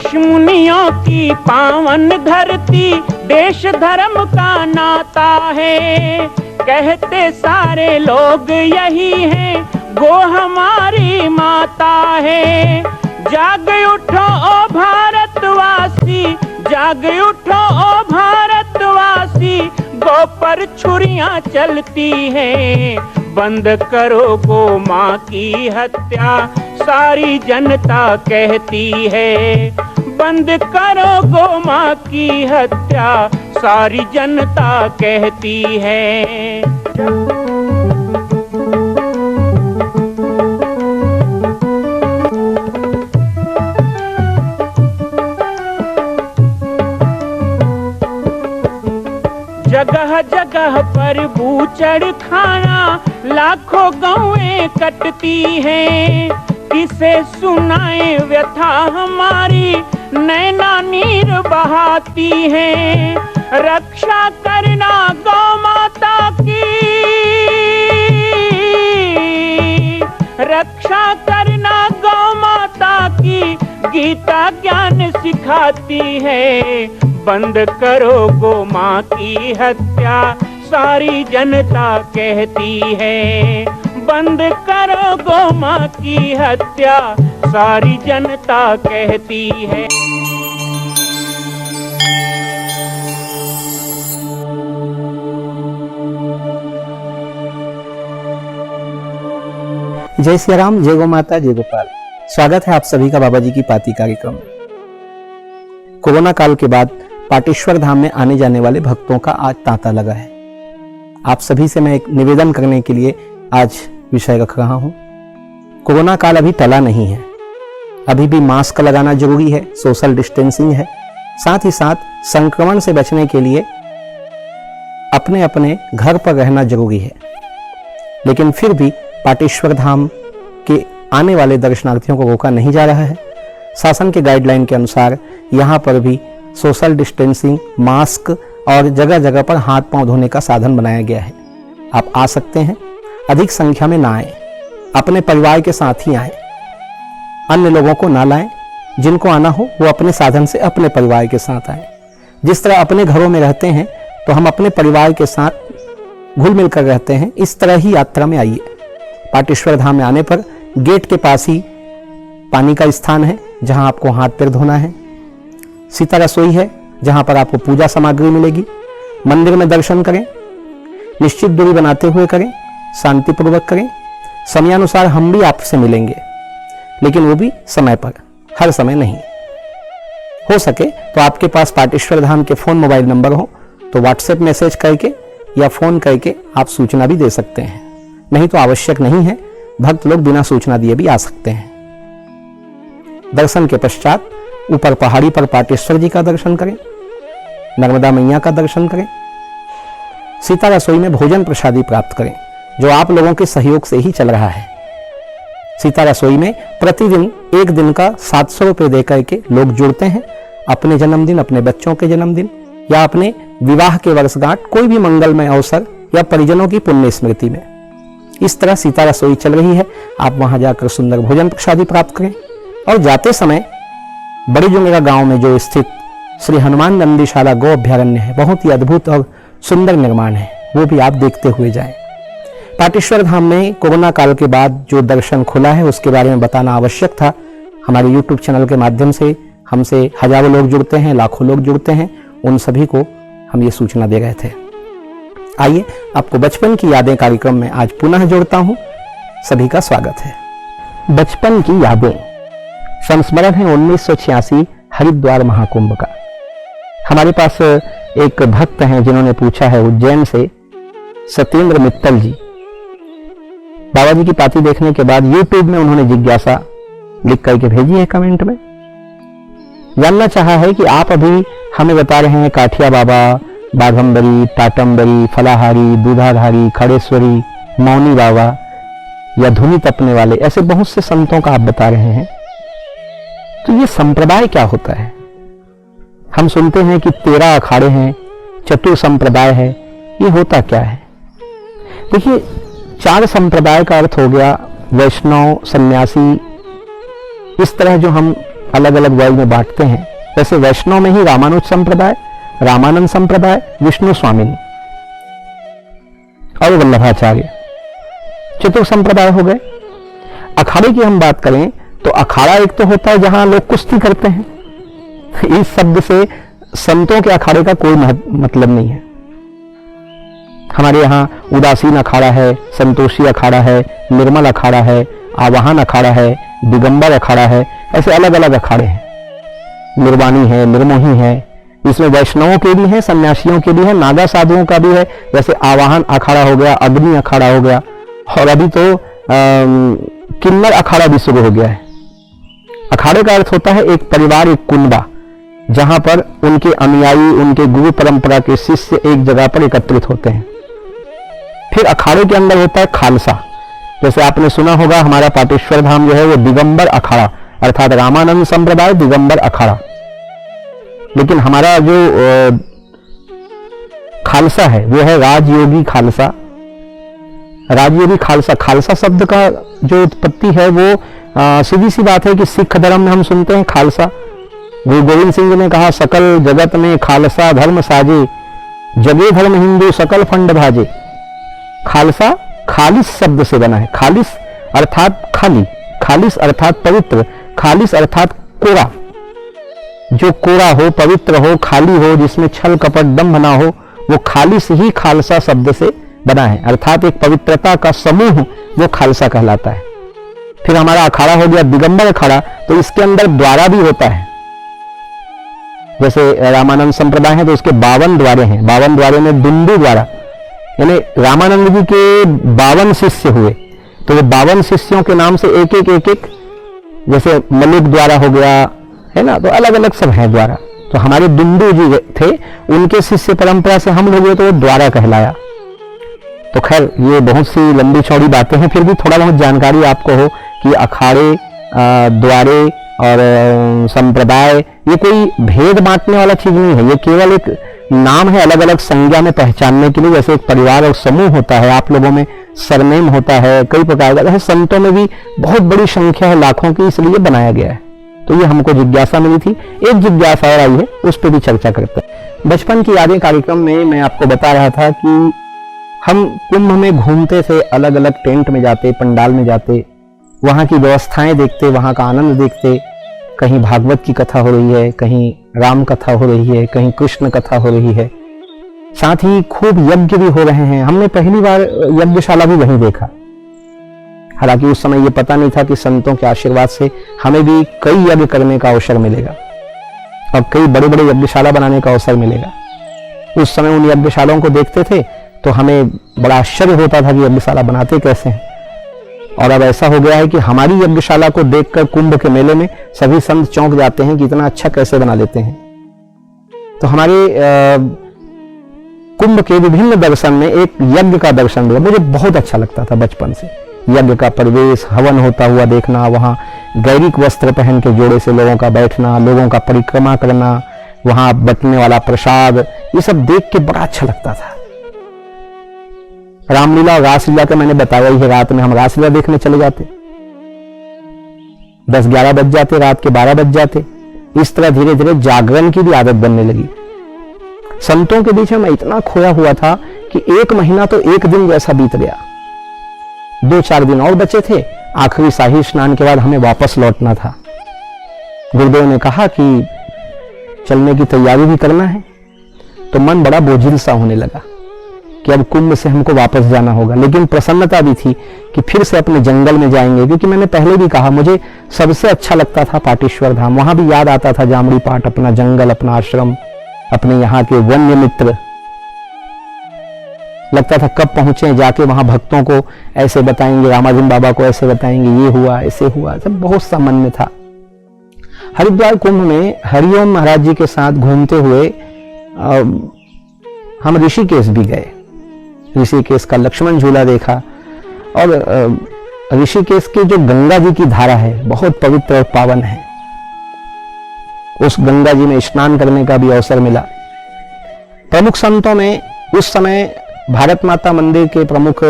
ऋषि मुनियों की पावन धरती, देश धर्म का नाता है। कहते सारे लोग यही हैं, गो हमारी माता है। जाग उठो ओ भारतवासी, जाग उठो ओ भारतवासी, गो पर छुरियां चलती हैं। बंद करो गो माँ की हत्या, सारी जनता कहती है। बंद करो गो माँ की हत्या, सारी जनता कहती है। जगह जगह पर बूचड़ खाना, लाखों गौएं कटती हैं। किसे सुनाए व्यथा हमारी, नैना नीर बहाती हैं। रक्षा करना गौ माता की, रक्षा करना गौ माता की, गीता ज्ञान सिखाती है। बंद करो गो माँ की हत्या, सारी जनता कहती है। बंद करो गो माँ की हत्या, सारी जनता कहती है। जय श्री राम, जय गौ माता, जय गोपाल। स्वागत है आप सभी का बाबा जी की पाती कार्यक्रम में। कोरोना काल के बाद पाटेश्वर धाम में आने जाने वाले भक्तों का आज तांता लगा है। आप सभी से मैं एक निवेदन करने के लिए आज विषय रख रहा हूं। कोरोना काल अभी टला नहीं है, अभी भी मास्क लगाना जरूरी है, सोशल डिस्टेंसिंग है। साथ ही साथ संक्रमण से बचने के लिए अपने अपने घर पर रहना जरूरी है। लेकिन फिर भी पाटेश्वर धाम के आने वाले दर्शनार्थियों को रोका नहीं जा रहा है। शासन के गाइडलाइन के अनुसार यहाँ पर भी सोशल डिस्टेंसिंग, मास्क और जगह जगह पर हाथ पांव धोने का साधन बनाया गया है। आप आ सकते हैं, अधिक संख्या में ना आए, अपने परिवार के साथ ही आए, अन्य लोगों को ना लाएं। जिनको आना हो वो अपने साधन से अपने परिवार के साथ आए। जिस तरह अपने घरों में रहते हैं तो हम अपने परिवार के साथ घुल मिल कर रहते हैं, इस तरह ही यात्रा में आइए। पाटेश्वर धाम में आने पर गेट के पास ही पानी का स्थान है, जहां आपको हाथ पैर धोना है। सीता रसोई है, जहां पर आपको पूजा सामग्री मिलेगी। मंदिर में दर्शन करें, निश्चित दूरी बनाते हुए करें, शांतिपूर्वक करें। समयानुसार हम भी आपसे मिलेंगे, लेकिन वो भी समय पर, हर समय नहीं। हो सके तो आपके पास पाटेश्वर धाम के फोन मोबाइल नंबर हो तो व्हाट्सएप मैसेज करके या फोन करके आप सूचना भी दे सकते हैं। नहीं तो आवश्यक नहीं है, भक्त लोग बिना सूचना दिए भी आ सकते हैं। दर्शन के पश्चात ऊपर पहाड़ी पर पाटेश्वर जी का दर्शन करें, नर्मदा मैया का दर्शन करें। सीता रसोई में भोजन प्रसादी प्राप्त करें, जो आप लोगों के सहयोग से ही चल रहा है। सीता रसोई में प्रतिदिन एक दिन का 700 रुपये देकर के लोग जुड़ते हैं। अपने जन्मदिन, अपने बच्चों के जन्मदिन या अपने विवाह के वर्षगांठ, कोई भी मंगलमय अवसर या परिजनों की पुण्य स्मृति में। इस तरह सीता रसोई चल रही है। आप वहां जाकर सुंदर भोजन प्रसादी प्राप्त करें। और जाते समय बड़ी जुंगरा गांव में जो स्थित श्री हनुमान नंदीशाला गो अभ्यारण्य है, बहुत ही अद्भुत और सुंदर निर्माण है, वो भी आप देखते हुए जाएं। पाटेश्वर धाम में कोरोना काल के बाद जो दर्शन खुला है उसके बारे में बताना आवश्यक था। हमारे YouTube चैनल के माध्यम से हमसे हजारों लोग जुड़ते हैं, लाखों लोग जुड़ते हैं, उन सभी को हम ये सूचना दे रहे थे। आइए आपको बचपन की यादें कार्यक्रम में आज पुनः जोड़ता हूं। सभी का स्वागत है। बचपन की यादें। संस्मरण है 1986 हरिद्वार महाकुंभ का। हमारे पास एक भक्त हैं जिन्होंने पूछा है, उज्जैन से सत्येंद्र मित्तल जी। बाबा जी की पाती देखने के बाद YouTube में उन्होंने जिज्ञासा लिख करके भेजी है कमेंट में। जानना चाहा है कि आप अभी हमें बता रहे हैं काठिया बाबा, बाघंबरी, टाटंबरी, फलाहारी, दूधाधारी, खड़ेश्वरी, मौनी बाबा या धुनी तपने वाले, ऐसे बहुत से संतों का आप बता रहे हैं। तो ये संप्रदाय क्या होता है? हम सुनते हैं कि 13 अखाड़े हैं, चतुर संप्रदाय है, ये होता क्या है? देखिए, 4 संप्रदाय का अर्थ हो गया वैष्णव, सन्यासी। इस तरह जो हम अलग अलग वर्ग में बांटते हैं। जैसे वैष्णव में ही रामानुज संप्रदाय, रामानंद संप्रदाय, विष्णु स्वामिनी और वल्लभाचार्य, चतुर्थ संप्रदाय हो गए। अखाड़े की हम बात करें तो अखाड़ा एक तो होता है जहां लोग कुश्ती करते हैं। इस शब्द से संतों के अखाड़े का कोई मतलब नहीं है। हमारे यहाँ उदासीन अखाड़ा है, संतोषी अखाड़ा है, निर्मल अखाड़ा है, आवाहन अखाड़ा है, दिगंबर अखाड़ा है, ऐसे अलग अलग अखाड़े हैं। निर्वाणी है, निर्मोही है, इसमें वैष्णवों के भी हैं, सन्यासियों के भी हैं, नागा साधुओं का भी है। जैसे आवाहन अखाड़ा हो गया, अग्नि अखाड़ा हो गया, और अभी तो किन्नर अखाड़ा भी शुरू हो गया है। अखाड़े का अर्थ होता है एक परिवार, एक कुंडा, जहां पर उनके अनुयायी, उनके गुरु परंपरा के शिष्य एक जगह पर एकत्रित होते हैं। फिर अखाड़े के अंदर होता है खालसा। जैसे आपने सुना होगा हमारा पाटेश्वर धाम जो है वो दिगंबर अखाड़ा, अर्थात रामानंद संप्रदाय दिगंबर अखाड़ा। लेकिन हमारा जो खालसा है वो है राजयोगी खालसा। राजयोगी खालसा, खालसा शब्द का जो उत्पत्ति है वो सीधी सी बात है कि सिख धर्म में हम सुनते हैं खालसा। गुरु गोविंद सिंह जी ने कहा, सकल जगत में खालसा धर्म साजे, जगे धर्म हिंदू सकल फंड भाजे। खालसा खालिस शब्द से बना है। खालिस अर्थात खाली, खालिस अर्थात पवित्र, खालिस अर्थात कोरा। जो कोरा हो, पवित्र हो, खाली हो, जिसमें छल कपट दम्भ ना हो, वो खालिस ही खालसा शब्द से बना है। अर्थात एक पवित्रता का समूह वो खालसा कहलाता है। फिर हमारा अखाड़ा हो गया दिगंबर अखाड़ा, तो इसके अंदर द्वारा भी होता है। जैसे रामानंद संप्रदाय है तो उसके 52 द्वारे हैं। 52 द्वारे में दुंदु द्वारा, यानी रामानंद जी के 52 शिष्य हुए, तो वो 52 शिष्यों के नाम से एक एक जैसे मलिक द्वारा हो गया है ना, तो अलग अलग सब है द्वारा। तो हमारे दुंदु जी थे, उनके शिष्य परंपरा से हम लोग हुए, तो वो द्वारा कहलाया। तो खैर ये बहुत सी लंबी चौड़ी बातें हैं, फिर भी थोड़ा बहुत जानकारी आपको हो कि अखाड़े, द्वारे और संप्रदाय ये कोई भेद बांटने वाला चीज नहीं है। ये केवल एक नाम है, अलग अलग संज्ञा में पहचानने के लिए। जैसे एक परिवार और समूह होता है, आप लोगों में सरनेम होता है, कई प्रकार का है, संतों में भी बहुत बड़ी संख्या है, लाखों की, इसलिए बनाया गया है। तो ये हमको जिज्ञासा मिली थी। एक जिज्ञासा और आई है, उस पर भी चर्चा करते हैं। बचपन की यादें कार्यक्रम में मैं आपको बता रहा था कि हम कुंभ में घूमते थे, अलग अलग टेंट में जाते, पंडाल में जाते, वहाँ की व्यवस्थाएं देखते, वहाँ का आनंद देखते। कहीं भागवत की कथा हो रही है, कहीं राम कथा हो रही है, कहीं कृष्ण कथा हो रही है, साथ ही खूब यज्ञ भी हो रहे हैं। हमने पहली बार यज्ञशाला भी वहीं देखा। हालांकि उस समय ये पता नहीं था कि संतों के आशीर्वाद से हमें भी कई यज्ञ करने का अवसर मिलेगा और कई बड़े बड़े यज्ञशाला बनाने का अवसर मिलेगा। उस समय उन यज्ञशालाओं को देखते थे तो हमें बड़ा आश्चर्य होता था कि यज्ञशाला बनाते कैसे हैं। और अब ऐसा हो गया है कि हमारी यज्ञशाला को देखकर कुंभ के मेले में सभी संत चौंक जाते हैं कि इतना अच्छा कैसे बना लेते हैं। तो हमारे कुंभ के विभिन्न दर्शन में एक यज्ञ का दर्शन मिला, मुझे बहुत अच्छा लगता था बचपन से। यज्ञ का परिवेश, हवन होता हुआ देखना, वहाँ गैरिक वस्त्र पहन के जोड़े से लोगों का बैठना, लोगों का परिक्रमा करना, वहाँ बटने वाला प्रसाद, ये सब देख के बड़ा अच्छा लगता था। रामलीला और रासलीला का मैंने बताया ही है, रात में हम रासलीला देखने चले जाते, 10-11 बज जाते, रात के 12 बज जाते। इस तरह धीरे धीरे जागरण की भी आदत बनने लगी। संतों के बीच में मैं इतना खोया हुआ था कि 1 महीना तो 1 दिन जैसा बीत गया। 2-4 दिन और बचे थे, आखिरी शाही स्नान के बाद हमें वापस लौटना था। गुरुदेव ने कहा कि चलने की तैयारी भी करना है, तो मन बड़ा बोझिल सा होने लगा कि अब कुंभ से हमको वापस जाना होगा। लेकिन प्रसन्नता भी थी कि फिर से अपने जंगल में जाएंगे, क्योंकि मैंने पहले भी कहा मुझे सबसे अच्छा लगता था पाटेश्वर धाम। वहां भी याद आता था जामड़ी पाट, अपना जंगल, अपना आश्रम, अपने यहाँ के वन्य मित्र। लगता था कब पहुंचे, जाके वहां भक्तों को ऐसे बताएंगे, रामाजिन बाबा को ऐसे बताएंगे, ये हुआ ऐसे हुआ, सब बहुत सा मन में था। हरिद्वार कुंभ में हरिओम महाराज जी के साथ घूमते हुए हम ऋषिकेश भी गए। ऋषिकेश का लक्ष्मण झूला देखा और ऋषिकेश की जो गंगा जी की धारा है बहुत पवित्र और पावन है। उस गंगा जी में स्नान करने का भी अवसर मिला। प्रमुख संतों में उस समय भारत माता मंदिर के प्रमुख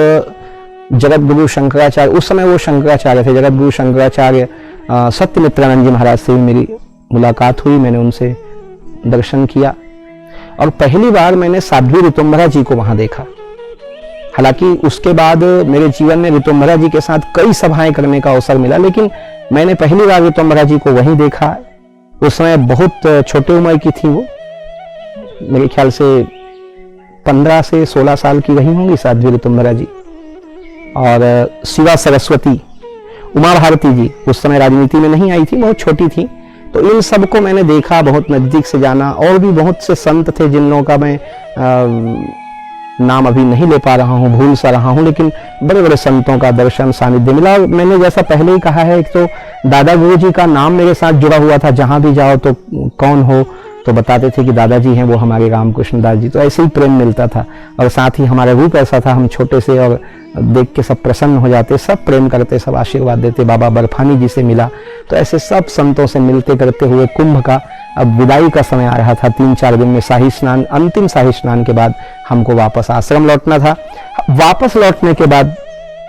जगत गुरु शंकराचार्य, उस समय वो शंकराचार्य थे, जगत गुरु शंकराचार्य, सत्यमित्रानंद जी महाराज से भी मेरी मुलाकात हुई, मैंने उनसे दर्शन किया और पहली बार मैंने साध्वी ऋतुम्बरा जी को वहां देखा। हालांकि उसके बाद मेरे जीवन में ऋतुम्बरा जी के साथ कई सभाएं करने का अवसर मिला, लेकिन मैंने पहली बार ऋतुम्बरा जी को वहीं देखा। उस समय बहुत छोटे उम्र की थी वो, मेरे ख्याल से 15 से 16 साल की रही होंगी साध्वी ऋतुम्बरा जी। और शिवा सरस्वती, उमा भारती जी उस समय राजनीति में नहीं आई थी, बहुत छोटी थी। तो इन सबको मैंने देखा, बहुत नजदीक से जाना। और भी बहुत से संत थे जिन लोगों का मैं नाम अभी नहीं ले पा रहा हूँ, भूल सा रहा हूँ, लेकिन बड़े बड़े संतों का दर्शन सानिध्य मिला। मैंने जैसा पहले ही कहा है, एक तो दादा गुरु जी का नाम मेरे साथ जुड़ा हुआ था। जहां भी जाओ तो कौन हो तो बताते थे कि दादाजी हैं वो हमारे रामकृष्ण दास जी। तो ऐसे ही प्रेम मिलता था और साथ ही हमारा रूप ऐसा था, हम छोटे से और देख के सब प्रसन्न हो जाते, सब प्रेम करते, सब आशीर्वाद देते। बाबा बर्फानी जी से मिला, तो ऐसे सब संतों से मिलते करते हुए कुंभ का अब विदाई का समय आ रहा था। 3-4 दिन में शाही स्नान, अंतिम शाही स्नान के बाद हमको वापस आश्रम लौटना था। वापस लौटने के बाद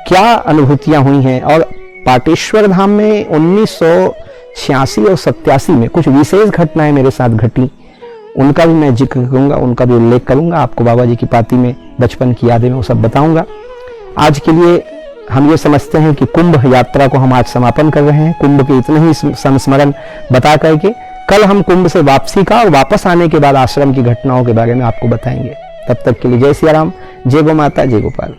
क्या अनुभूतियां हुई हैं, और पाटेश्वर धाम में 1986 और 87 में कुछ विशेष घटनाएं मेरे साथ घटी, उनका भी मैं जिक्र करूंगा, उनका भी उल्लेख करूंगा। आपको बाबा जी की पाती में बचपन की यादें में वो सब बताऊंगा। आज के लिए हम ये समझते हैं कि कुंभ यात्रा को हम आज समापन कर रहे हैं। कुंभ के इतने ही संस्मरण बता करके कल हम कुंभ से वापसी का और वापस आने के बाद आश्रम की घटनाओं के बारे में आपको बताएंगे। तब तक के लिए जय सिया राम, जय गो माता, जय गोपाल।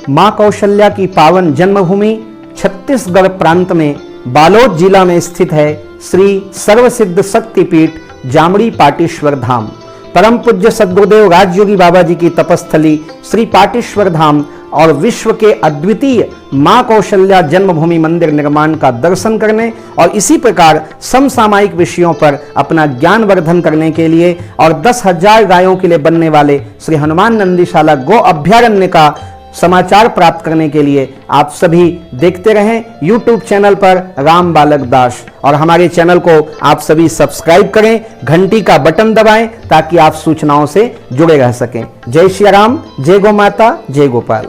मां कौशल्या की पावन जन्मभूमि छत्तीसगढ़ प्रांत में बालोद जिला में स्थित है श्री सर्वसिद्ध शक्तिपीठ जामड़ी पाटेश्वर धाम। परम पूज्य सद्गुरुदेव राजयोगी बाबा जी की तपस्थली श्री पाटेश्वर धाम और विश्व के अद्वितीय मां कौशल्या जन्मभूमि मंदिर निर्माण का दर्शन करने और इसी प्रकार समसामयिक विषयों पर अपना ज्ञान वर्धन करने के लिए और 10,000 गायों के लिए बनने वाले श्री हनुमान नंदीशाला गो अभ्यारण्य का समाचार प्राप्त करने के लिए आप सभी देखते रहें YouTube चैनल पर राम बालक दास, और हमारे चैनल को आप सभी सब्सक्राइब करें, घंटी का बटन दबाएं ताकि आप सूचनाओं से जुड़े रह सकें। जय श्री राम, जय गो माता, जय गोपाल।